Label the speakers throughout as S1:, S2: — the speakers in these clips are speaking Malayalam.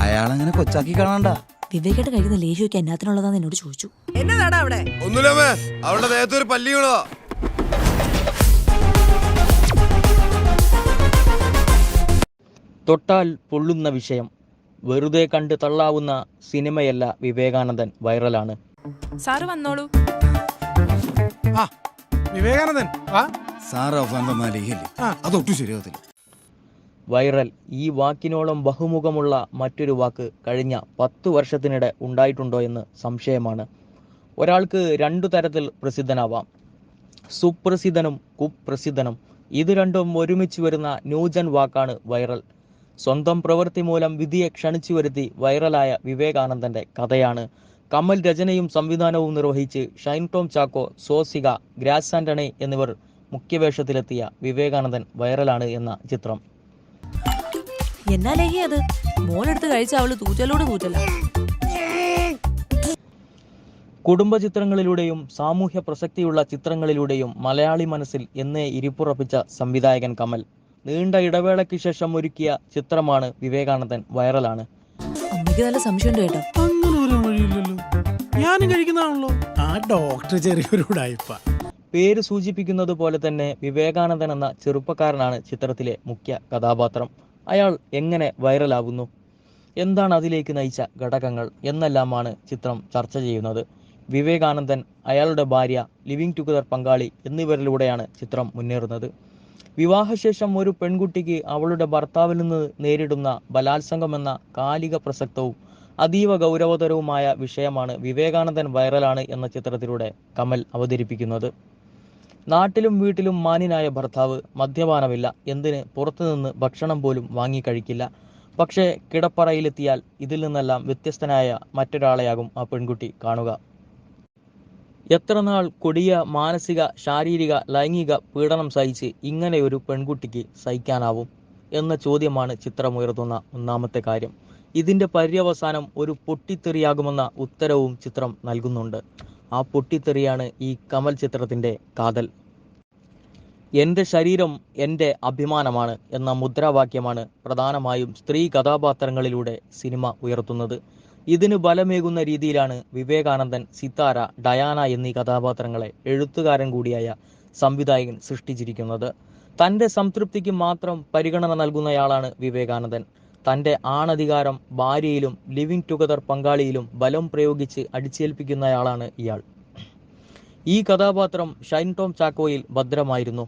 S1: അയാളങ്ങനെ കൊച്ചാക്കി കാണണ്ട.
S2: വിവേകേട്ടൻ കഴിക്കുന്ന ലേഹ്യമൊക്കെ എന്നാത്തിനുള്ളതാന്ന് എന്നോട് ചോദിച്ചു.
S3: എന്നതാടാ അവിടെ?
S4: ഒന്നുമില്ലമ്മേ, അവളുടെ ദേഹത്തൊരു പല്ലി വീണതാ.
S5: തൊട്ടാൽ പൊള്ളുന്ന വിഷയം, വെറുതെ കണ്ട് തള്ളാവുന്ന സിനിമയല്ല വിവേകാനന്ദൻ വൈറലാണ്.
S3: സാറ് വന്നോളൂ.
S6: വിവേകാനന്ദൻ
S1: സാറ് അവസാനം തന്നാ ലേഹ്യല്ലേ, അതൊട്ടും ശരിയാകത്തില്ല.
S5: വൈറൽ ഈ വാക്കിനോളം ബഹുമുഖമുള്ള മറ്റൊരു വാക്ക് കഴിഞ്ഞ 10 വർഷത്തിനിടെ ഉണ്ടായിട്ടുണ്ടോ എന്ന് സംശയമാണ്. ഒരാൾക്ക് 2 തരത്തിൽ പ്രസിദ്ധനാവാം. സുപ്രസിദ്ധനും കുപ്രസിദ്ധനും. ഇത് രണ്ടും ഒരുമിച്ച് വരുന്ന ന്യൂജൻ വാക്കാണ് വൈറൽ. സ്വന്തം പ്രവൃത്തി മൂലം വിധിയെ ക്ഷണിച്ചു വരുത്തി വൈറലായ വിവേകാനന്ദന്റെ കഥയാണ് കമൽ രചനയും സംവിധാനവും നിർവഹിച്ച് ഷൈൻ ടോം ചാക്കോ, സോസിക, ഗ്രാസ് ആന്റണി എന്നിവർ മുഖ്യവേഷത്തിലെത്തിയ വിവേകാനന്ദൻ വൈറലാണ് എന്ന ചിത്രം.
S2: എന്നാ ലേഹ്യ അത്? മോളെടുത്ത് കഴിച്ച അവള് തൂറ്റലോട് തൂറ്റല.
S5: കുടുംബ ചിത്രങ്ങളിലൂടെയും സാമൂഹ്യ പ്രസക്തിയുള്ള ചിത്രങ്ങളിലൂടെയും മലയാളി മനസ്സിൽ എന്നേ ഇരിപ്പുറപ്പിച്ച സംവിധായകൻ കമൽ നീണ്ട ഇടവേളയ്ക്ക് ശേഷം ഒരുക്കിയ ചിത്രമാണ് വിവേകാനന്ദൻ വൈറലാണ്.
S2: അമ്മയ്ക്ക് നല്ല സംശയമുണ്ട് കേട്ടോ.
S6: അങ്ങനെ വരാൻ വഴിയില്ലല്ലോ, ഞാനും കഴിക്കുന്നതാണല്ലോ. ആ ഡോക്ടർ ചെറിയൊരു ഉടായിപ്പ.
S5: പേര് സൂചിപ്പിക്കുന്നത് പോലെ തന്നെ വിവേകാനന്ദൻ എന്ന ചെറുപ്പക്കാരനാണ് ചിത്രത്തിലെ മുഖ്യ കഥാപാത്രം. അയാൾ എങ്ങനെ വൈറലാവുന്നു, എന്താണ് അതിലേക്ക് നയിച്ച ഘടകങ്ങൾ എന്നെല്ലാമാണ് ചിത്രം ചർച്ച ചെയ്യുന്നത്. വിവേകാനന്ദൻ, അയാളുടെ ഭാര്യ, ലിവിങ് ടുഗദർ പങ്കാളി എന്നിവരിലൂടെയാണ് ചിത്രം മുന്നേറുന്നത്. വിവാഹശേഷം ഒരു പെൺകുട്ടിക്ക് അവളുടെ ഭർത്താവിൽ നിന്ന് നേരിടുന്ന ബലാത്സംഗം എന്ന കാലിക പ്രസക്തവും അതീവ ഗൗരവതരവുമായ വിഷയമാണ് വിവേകാനന്ദൻ വൈറലാണ് എന്ന ചിത്രത്തിലൂടെ കമൽ അവതരിപ്പിക്കുന്നത്. നാട്ടിലും വീട്ടിലും മാന്യനായ ഭർത്താവ്, മദ്യപാനമില്ല, എന്തിന് പുറത്തുനിന്ന് ഭക്ഷണം പോലും വാങ്ങിക്കഴിക്കില്ല. പക്ഷേ കിടപ്പറയിലെത്തിയാൽ ഇതിൽ നിന്നെല്ലാം വ്യത്യസ്തനായ മറ്റൊരാളെയാകും ആ പെൺകുട്ടി കാണുക. എത്ര നാൾ കൊടിയ മാനസിക, ശാരീരിക, ലൈംഗിക പീഡനം സഹിച്ച് ഇങ്ങനെയൊരു പെൺകുട്ടിക്ക് സഹിക്കാനാവും എന്ന ചോദ്യമാണ് ചിത്രമുയർത്തുന്ന ഒന്നാമത്തെ കാര്യം. ഇതിന്റെ പര്യവസാനം ഒരു പൊട്ടിത്തെറിയാകുമെന്ന ഉത്തരവും ചിത്രം നൽകുന്നുണ്ട്. ആ പൊട്ടിത്തെറിയാണ് ഈ കമൽ ചിത്രത്തിന്റെ കാതൽ. എൻ്റെ ശരീരം എൻ്റെ അഭിമാനമാണ് എന്ന മുദ്രാവാക്യമാണ് പ്രധാനമായും സ്ത്രീ കഥാപാത്രങ്ങളിലൂടെ സിനിമ ഉയർത്തുന്നത്. ഇതിന് ബലമേകുന്ന രീതിയിലാണ് വിവേകാനന്ദൻ, സിത്താര, ഡയാന എന്നീ കഥാപാത്രങ്ങളെ എഴുത്തുകാരൻ കൂടിയായ സംവിധായകൻ സൃഷ്ടിച്ചിരിക്കുന്നത്. തൻ്റെ സംതൃപ്തിക്ക് മാത്രം പരിഗണന നൽകുന്നയാളാണ് വിവേകാനന്ദൻ. തൻ്റെ ആണധികാരം ഭാര്യയിലും ലിവിങ് ടുഗദർ പങ്കാളിയിലും ബലം പ്രയോഗിച്ച് അടിച്ചേൽപ്പിക്കുന്നയാളാണ് ഇയാൾ. ഈ കഥാപാത്രം ഷൈൻ ടോം ചാക്കോയിൽ ഭദ്രമായിരുന്നു.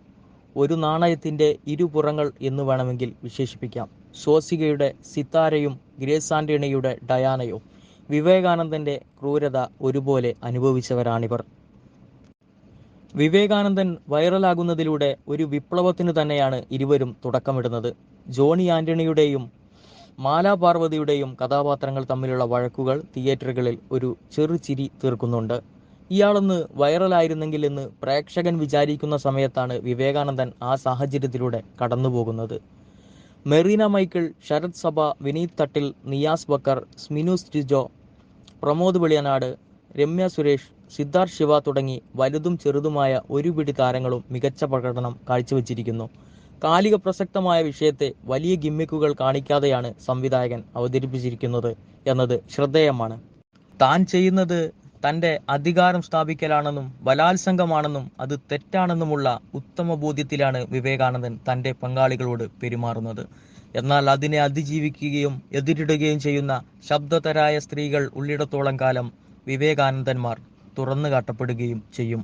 S5: ഒരു നാണയത്തിൻ്റെ ഇരുപുറങ്ങൾ എന്ന് വേണമെങ്കിൽ വിശേഷിപ്പിക്കാം. സോസികയുടെ സിത്താരയും ഗ്രേസ് ആന്റണിയുടെ ഡയാനയോ വിവേകാനന്ദന്റെ ക്രൂരത ഒരുപോലെ അനുഭവിച്ചവരാണിവർ. വിവേകാനന്ദൻ വൈറലാകുന്നതിലൂടെ ഒരു വിപ്ലവത്തിന് തന്നെയാണ് ഇരുവരും തുടക്കമിടുന്നത്. ജോണി ആന്റണിയുടെയും മാലാ പാർവതിയുടെയും കഥാപാത്രങ്ങൾ തമ്മിലുള്ള വഴക്കുകൾ തിയേറ്ററുകളിൽ ഒരു ചെറുചിരി തീർക്കുന്നുണ്ട്. ഇയാളൊന്ന് വൈറലായിരുന്നെങ്കിൽ എന്ന് പ്രേക്ഷകൻ വിചാരിക്കുന്ന സമയത്താണ് വിവേകാനന്ദൻ ആ സാഹചര്യത്തിലൂടെ കടന്നുപോകുന്നത്. മെറീന മൈക്കിൾ, ശരത് സഭ, വിനീത് തട്ടിൽ, നിയാസ് ബക്കർ, സ്മിനൂസ് ജിജോ, പ്രമോദ് വെളിയനാട്, രമ്യ സുരേഷ്, സിദ്ധാർത്ഥ് ശിവ തുടങ്ങി വലുതും ചെറുതുമായ ഒരു പിടി താരങ്ങളും മികച്ച പ്രകടനം കാഴ്ചവെച്ചിരിക്കുന്നു. കാലിക പ്രസക്തമായ വിഷയത്തെ വലിയ ഗിമ്മിക്കുകൾ കാണിക്കാതെയാണ് സംവിധായകൻ അവതരിപ്പിച്ചിരിക്കുന്നത് എന്നത് ശ്രദ്ധേയമാണ്. താൻ ചെയ്യുന്നത് തൻ്റെ അധികാരം സ്ഥാപിക്കലാണെന്നും ബലാത്സംഗമാണെന്നും അത് തെറ്റാണെന്നുമുള്ള ഉത്തമ ബോധ്യത്തിലാണ് വിവേകാനന്ദൻ തൻ്റെ പങ്കാളികളോട് പെരുമാറുന്നത്. എന്നാൽ അതിനെ അതിജീവിക്കുകയും എതിരിടുകയും ചെയ്യുന്ന ശബ്ദതരായ സ്ത്രീകൾ ഉള്ളിടത്തോളം കാലം വിവേകാനന്ദന്മാർ തുറന്നു കാട്ടപ്പെടുകയും ചെയ്യും.